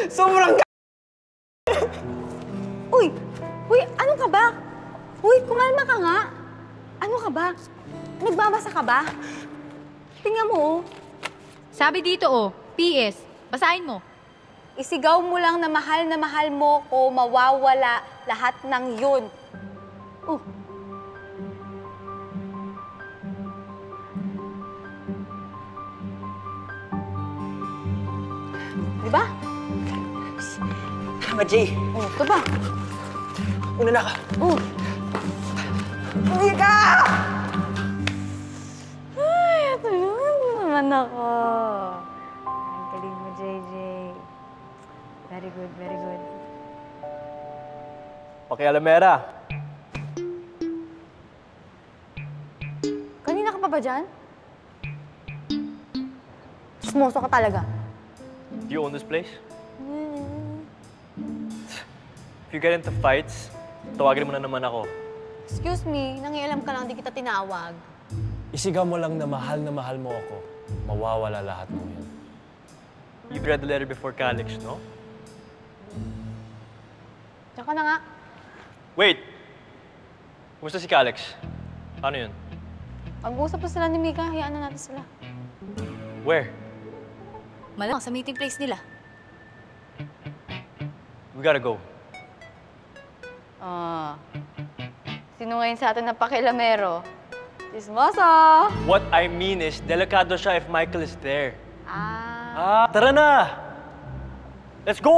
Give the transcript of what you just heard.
Sobrang Uy! Uy, ano ka ba? Uy, kumalma ka nga. Ano ka ba? Nagbabasa ka ba? Tingnan mo, oh. Sabi dito, oh, PS. Basahin mo. Isigaw mo lang na mahal mo ko, mawawala lahat ng yun. Oh. Diba? Tama, Jay. Oh, ito ba? Una na ka. Oh. Uwi ka! Ay, ito yun. Naman ako. Ang galing mo, JJ. Very good, very good. Pakialamera. Kanina ka pa ba dyan? Smoso ka talaga. Do you own this place? If you get into fights, tawagin mo na naman ako. Excuse me, nangialam ka lang, di kita tinawag. Isigaw mo lang na mahal mo ako. Mawawala lahat ng yun. You've read the letter before Calix, no? Tsaka na nga. Wait! Kumusta si Calix? Ano yun? Pag-uusap na sila ni Mika, hayaan na natin sila. Where? Malamang sa meeting place nila. We gotta go. Sino ngayon sa atin na pakilamero? Chismoso! What I mean is, delikado siya if Michael is there. Ah. Tara na! Let's go!